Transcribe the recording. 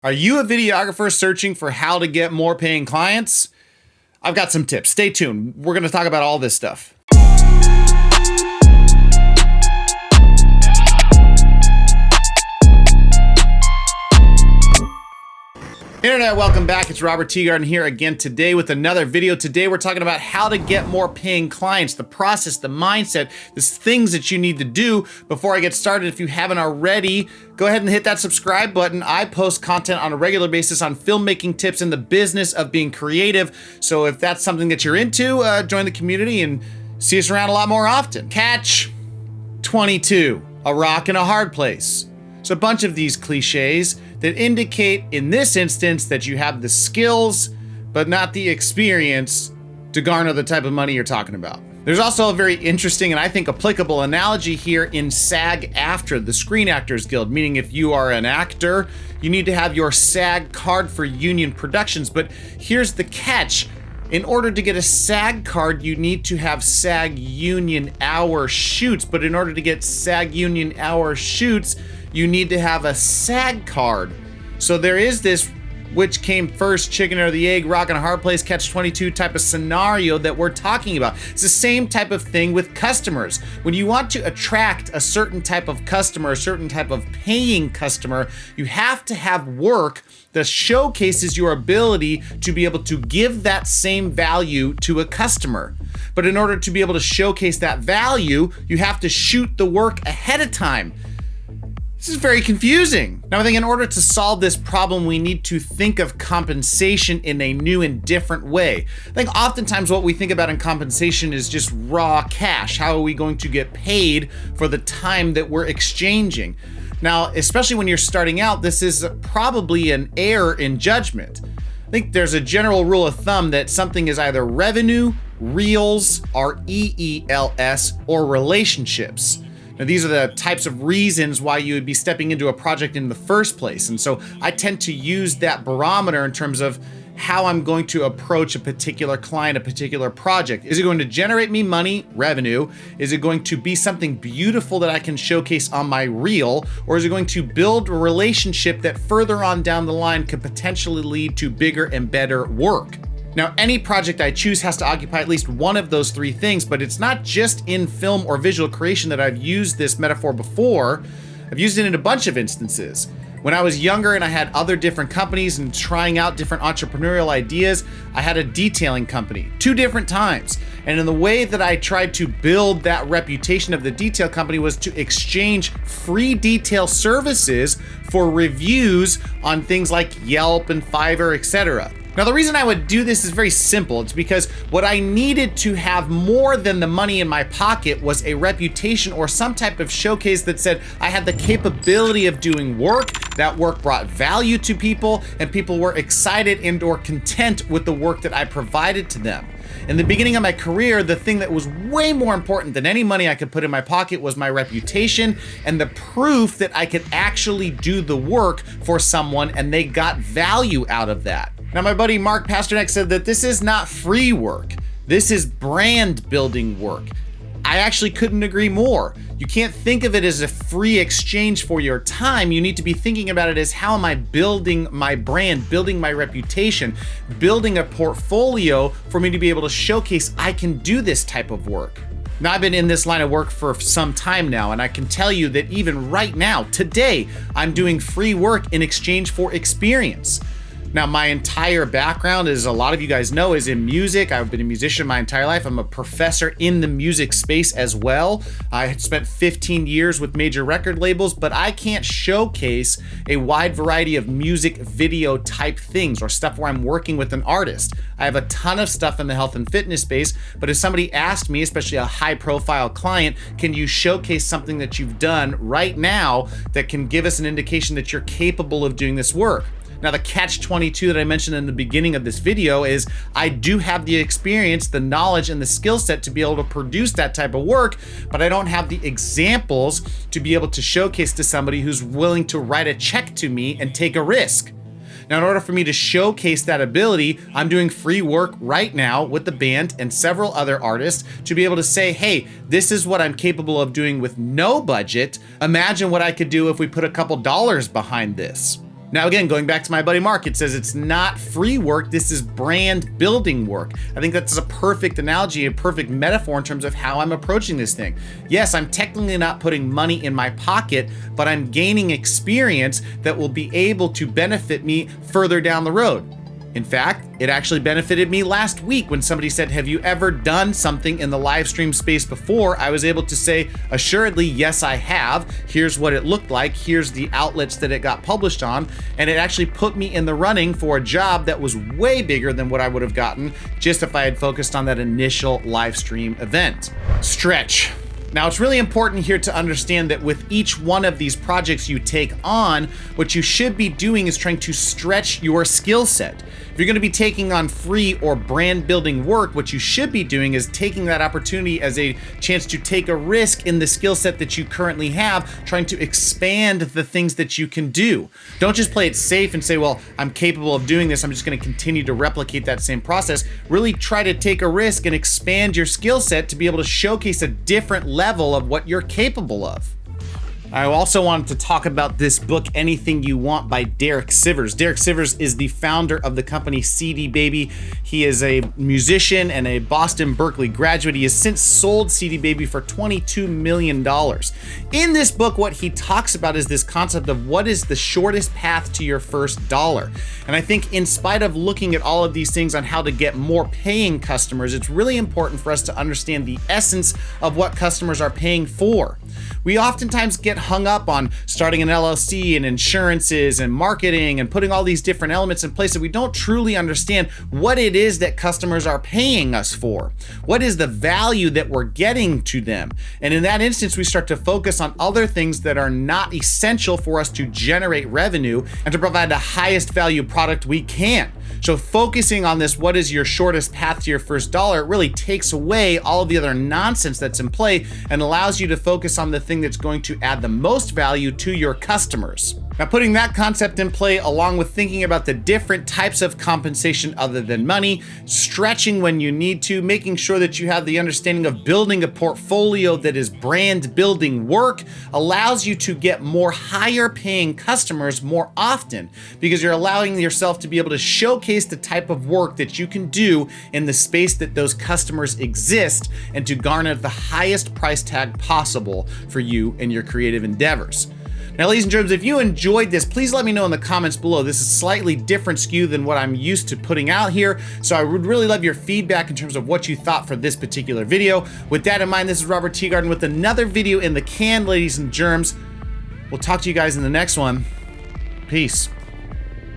Are you a videographer searching for how to get more paying clients? I've got some tips. Stay tuned. We're going to talk about all this stuff. Internet, welcome back. It's Robert Teegarden here again today with another video. Today we're talking about how to get more paying clients, the process, the mindset, the things that you need to do. Before I get started, if you haven't already, go ahead and hit that subscribe button. I post content on a regular basis on filmmaking tips and the business of being creative. So if that's something that you're into, join the community and see us around a lot more often. Catch 22, a rock and a hard place. So a bunch of these cliches that indicate in this instance that you have the skills, but not the experience to garner the type of money you're talking about. There's also a very interesting and I think applicable analogy here in SAG-AFTRA, the Screen Actors Guild, meaning if you are an actor, you need to have your SAG card for union productions. But here's the catch. In order to get a SAG card, you need to have SAG union hour shoots. But in order to get SAG union hour shoots, you need to have a SAG card. So there is this which came first, chicken or the egg, rock and a hard place, catch 22 type of scenario that we're talking about. It's the same type of thing with customers. When you want to attract a certain type of customer, a certain type of paying customer, you have to have work that showcases your ability to be able to give that same value to a customer. But in order to be able to showcase that value, you have to shoot the work ahead of time. This is very confusing. Now, I think in order to solve this problem, we need to think of compensation in a new and different way. I think oftentimes what we think about in compensation is just raw cash. How are we going to get paid for the time that we're exchanging? Now, especially when you're starting out, this is probably an error in judgment. I think there's a general rule of thumb that something is either revenue, reels, REELS, or relationships. Now, these are the types of reasons why you would be stepping into a project in the first place. And so I tend to use that barometer in terms of how I'm going to approach a particular client, a particular project. Is it going to generate me money, revenue? Is it going to be something beautiful that I can showcase on my reel? Or is it going to build a relationship that further on down the line could potentially lead to bigger and better work? Now, any project I choose has to occupy at least one of those three things, but it's not just in film or visual creation that I've used this metaphor before. I've used it in a bunch of instances. When I was younger and I had other different companies and trying out different entrepreneurial ideas, I had a detailing company 2 different times. And in the way that I tried to build that reputation of the detail company was to exchange free detail services for reviews on things like Yelp and Fiverr, etc. Now, the reason I would do this is very simple. It's because what I needed to have more than the money in my pocket was a reputation or some type of showcase that said I had the capability of doing work. That work brought value to people, and people were excited and or content with the work that I provided to them. In the beginning of my career, the thing that was way more important than any money I could put in my pocket was my reputation and the proof that I could actually do the work for someone and they got value out of that. Now, my buddy Mark Pasternak said that this is not free work. This is brand building work. I actually couldn't agree more. You can't think of it as a free exchange for your time. You need to be thinking about it as how am I building my brand, building my reputation, building a portfolio for me to be able to showcase I can do this type of work. Now, I've been in this line of work for some time now, and I can tell you that even right now, today, I'm doing free work in exchange for experience. Now, my entire background, as a lot of you guys know, is in music. I've been a musician my entire life. I'm a professor in the music space as well. I spent 15 years with major record labels, but I can't showcase a wide variety of music video type things or stuff where I'm working with an artist. I have a ton of stuff in the health and fitness space, but if somebody asked me, especially a high profile client, can you showcase something that you've done right now that can give us an indication that you're capable of doing this work? Now, the catch-22 that I mentioned in the beginning of this video is I do have the experience, the knowledge, and the skill set to be able to produce that type of work, but I don't have the examples to be able to showcase to somebody who's willing to write a check to me and take a risk. Now, in order for me to showcase that ability, I'm doing free work right now with the band and several other artists to be able to say, hey, this is what I'm capable of doing with no budget. Imagine what I could do if we put a couple dollars behind this. Now again, going back to my buddy Mark, it says it's not free work, this is brand building work. I think that's a perfect analogy, a perfect metaphor in terms of how I'm approaching this thing. Yes, I'm technically not putting money in my pocket, but I'm gaining experience that will be able to benefit me further down the road. In fact, it actually benefited me last week when somebody said, have you ever done something in the live stream space before? I was able to say, assuredly, yes, I have. Here's what it looked like. Here's the outlets that it got published on. And it actually put me in the running for a job that was way bigger than what I would have gotten just if I had focused on that initial live stream event. Stretch. Now, it's really important here to understand that with each one of these projects you take on, what you should be doing is trying to stretch your skill set. If you're going to be taking on free or brand building work, what you should be doing is taking that opportunity as a chance to take a risk in the skill set that you currently have, trying to expand the things that you can do. Don't just play it safe and say, well, I'm capable of doing this, I'm just going to continue to replicate that same process. Really try to take a risk and expand your skill set to be able to showcase a different level of what you're capable of. I also wanted to talk about this book, Anything You Want by Derek Sivers. Derek Sivers is the founder of the company CD Baby. He is a musician and a Boston Berkeley graduate. He has since sold CD Baby for $22 million. In this book, what he talks about is this concept of what is the shortest path to your first dollar. And I think in spite of looking at all of these things on how to get more paying customers, it's really important for us to understand the essence of what customers are paying for. We oftentimes get hung up on starting an LLC and insurances and marketing and putting all these different elements in place that we don't truly understand what it is that customers are paying us for. What is the value that we're getting to them? And in that instance, we start to focus on other things that are not essential for us to generate revenue and to provide the highest value product we can. So focusing on this, what is your shortest path to your first dollar, really takes away all of the other nonsense that's in play and allows you to focus on the thing that's going to add the most value to your customers. Now, putting that concept in play along with thinking about the different types of compensation other than money, stretching when you need to, making sure that you have the understanding of building a portfolio that is brand building work allows you to get more higher paying customers more often because you're allowing yourself to be able to showcase the type of work that you can do in the space that those customers exist and to garner the highest price tag possible for you and your creative endeavors. Now, ladies and gentlemen, if you enjoyed this, please let me know in the comments below. This is slightly different skew than what I'm used to putting out here, so I would really love your feedback in terms of what you thought for this particular video. With that in mind, this is Robert Teegarden with another video in the can, ladies and germs. We'll talk to you guys in the next one. Peace.